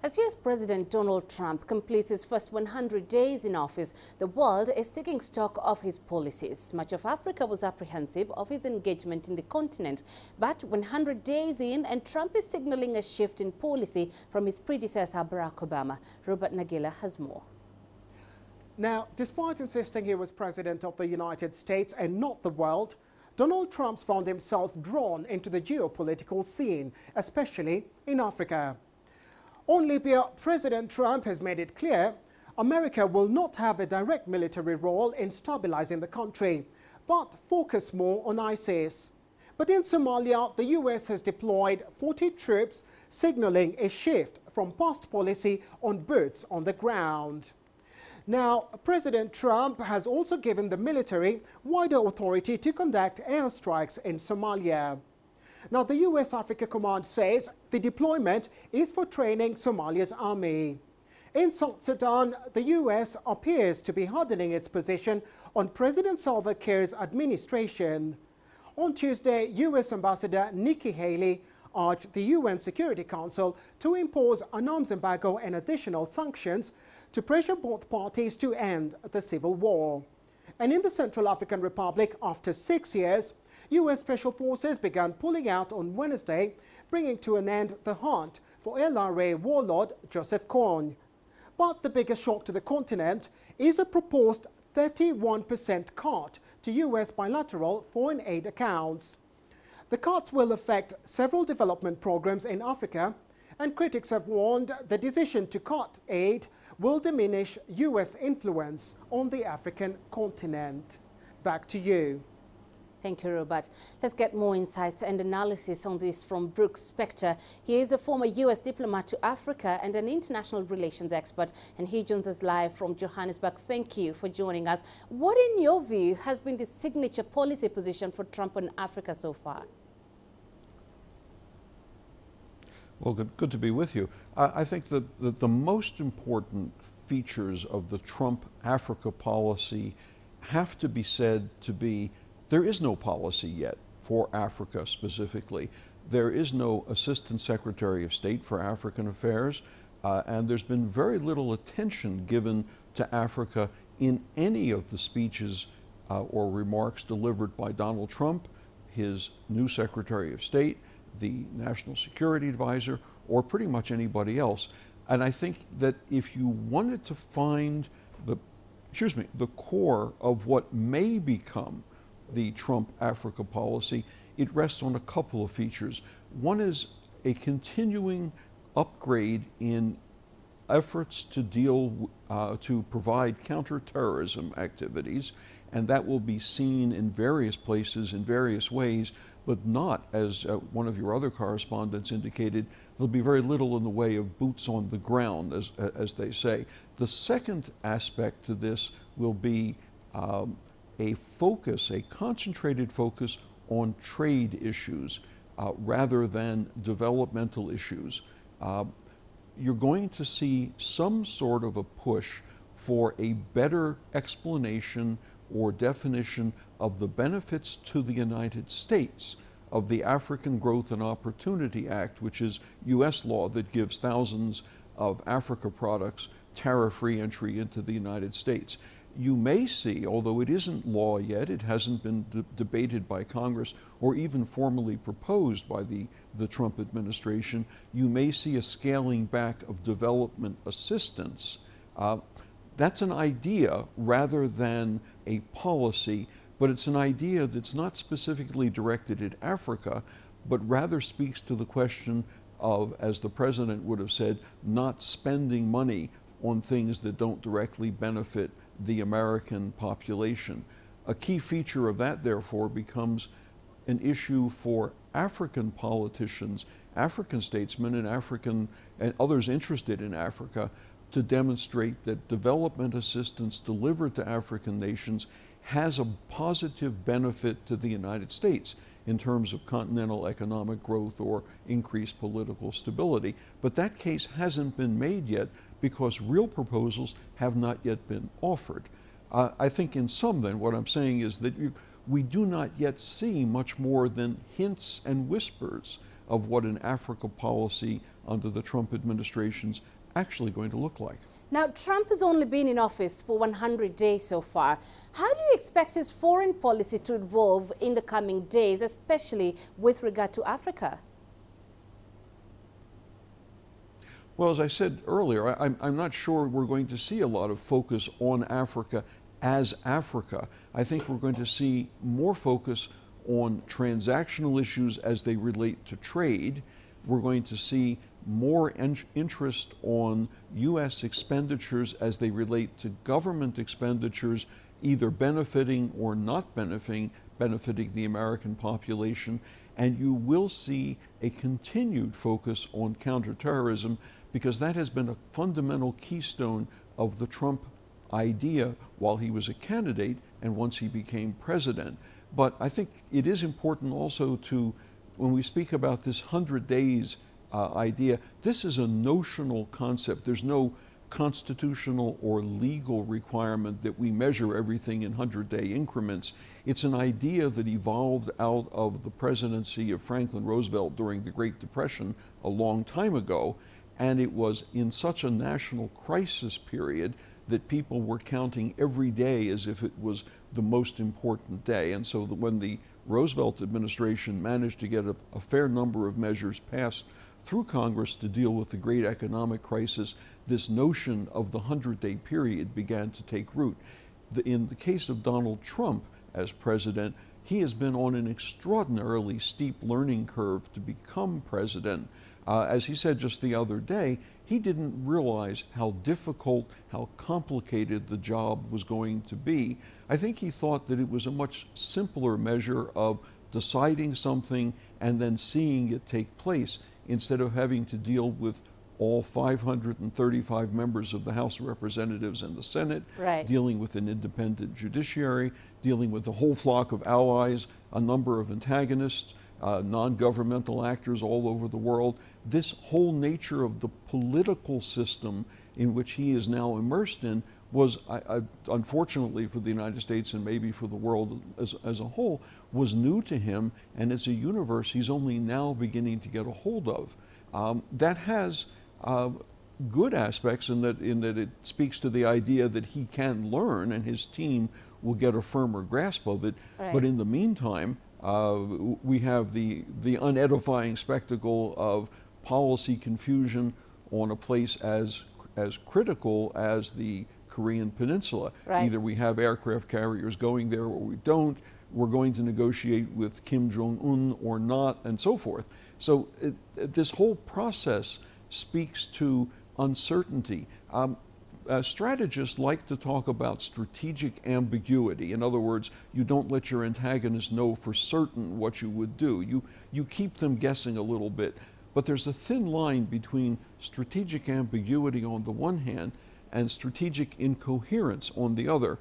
As US President Donald Trump completes his first 100 days in office, the world is taking stock of his policies. Much of Africa was apprehensive of his engagement in the continent. But 100 days in, and Trump is signaling a shift in policy from his predecessor Barack Obama. Robert Nagila has more. Now, despite insisting he was president of the United States and not the world, Donald Trump found himself drawn into the geopolitical scene, especially in Africa. On Libya, President Trump has made it clear America will not have a direct military role in stabilizing the country, but focus more on ISIS. But in Somalia, the US has deployed 40 troops, signaling a shift from past policy on boots on the ground. Now, President Trump has also given the military wider authority to conduct airstrikes in Somalia. Now, the US Africa Command says the deployment is for training Somalia's army. In South Sudan, the US appears to be hardening its position on President Salva Kiir's administration. On Tuesday, US Ambassador Nikki Haley urged the UN Security Council to impose an arms embargo and additional sanctions to pressure both parties to end the civil war. And in the Central African Republic, after 6 years, US Special Forces began pulling out on Wednesday, bringing to an end the hunt for LRA warlord Joseph Kony. But the biggest shock to the continent is a proposed 31% cut to US bilateral foreign aid accounts. The cuts will affect several development programs in Africa, and critics have warned the decision to cut aid will diminish US influence on the African continent. Back to you. Thank you, Robert. Let's get more insights and analysis on this from Brooks Spector. He is a former US diplomat to Africa and an international relations expert, and he joins us live from Johannesburg. Thank you for joining us. What, in your view, has been the signature policy position for Trump on Africa so far? Well, good to be with you. I think that the most important features of the Trump Africa policy have to be said to be there is no policy yet for Africa specifically. There is no Assistant Secretary of State for African Affairs, and there's been very little attention given to Africa in any of the speeches or remarks delivered by Donald Trump, his new Secretary of State, the National Security Advisor, or pretty much anybody else. And I think that if you wanted to find the core of what may become the Trump Africa policy, it rests on a couple of features. One is a continuing upgrade in efforts to to provide counterterrorism activities, and that will be seen in various places in various ways, but not, as one of your other correspondents indicated, there'll be very little in the way of boots on the ground, as they say. The second aspect to this will be a concentrated focus on trade issues rather than developmental issues. You're going to see some sort of a push for a better explanation or definition of the benefits to the United States of the African Growth and Opportunity Act, which is US law that gives thousands of Africa products tariff-free entry into the United States. You may see, although it isn't law yet, it hasn't been debated by Congress or even formally proposed by the Trump administration, you may see a scaling back of development assistance. That's an idea rather than a policy, but it's an idea that's not specifically directed at Africa, but rather speaks to the question of, as the president would have said, not spending money on things that don't directly benefit the American population. A key feature of that, therefore, becomes an issue for African politicians, African statesmen, and others interested in Africa to demonstrate that development assistance delivered to African nations has a positive benefit to the United States in terms of continental economic growth or increased political stability. But that case hasn't been made yet because real proposals have not yet been offered. I think in sum then, what I'm saying is that we do not yet see much more than hints and whispers of what an Africa policy under the Trump administration's actually going to look like. Now, Trump has only been in office for 100 days so far. How do you expect his foreign policy to evolve in the coming days, especially with regard to Africa? Well, as I said earlier, I'm not sure we're going to see a lot of focus on Africa as Africa. I think we're going to see more focus on transactional issues as they relate to trade. We're going to see more interest on U.S. expenditures as they relate to government expenditures, either benefiting or not benefiting the American population. And you will see a continued focus on counterterrorism, because that has been a fundamental keystone of the Trump idea while he was a candidate and once he became president. But I think it is important also to, when we speak about this 100 days idea, this is a notional concept. There's no constitutional or legal requirement that we measure everything in 100-day increments. It's an idea that evolved out of the presidency of Franklin Roosevelt during the Great Depression a long time ago, and it was in such a national crisis period that people were counting every day as if it was the most important day. And so that when the Roosevelt administration managed to get a fair number of measures passed through Congress to deal with the great economic crisis, this notion of the 100-day period began to take root. In the case of Donald Trump as president, he has been on an extraordinarily steep learning curve to become president. As he said just the other day, he didn't realize how difficult, how complicated the job was going to be. I think he thought that it was a much simpler measure of deciding something and then seeing it take place, instead of having to deal with all 535 members of the House of Representatives and the Senate, dealing with an independent judiciary, dealing with a whole flock of allies, a number of antagonists, non-governmental actors all over the world. This whole nature of the political system in which he is now immersed in was, unfortunately for the United States and maybe for the world as a whole, was new to him, and it's a universe he's only now beginning to get a hold of. That has good aspects in that it speaks to the idea that he can learn and his team will get a firmer grasp of it. But in the meantime, we have the unedifying spectacle of policy confusion on a place as critical as the Korean Peninsula. Either we have aircraft carriers going there or we don't. We're going to negotiate with Kim Jong-un or not, and so forth. So this whole process speaks to uncertainty. Strategists like to talk about strategic ambiguity. In other words, you don't let your antagonist know for certain what you would do. You keep them guessing a little bit. But there's a thin line between strategic ambiguity on the one hand and strategic incoherence on the other.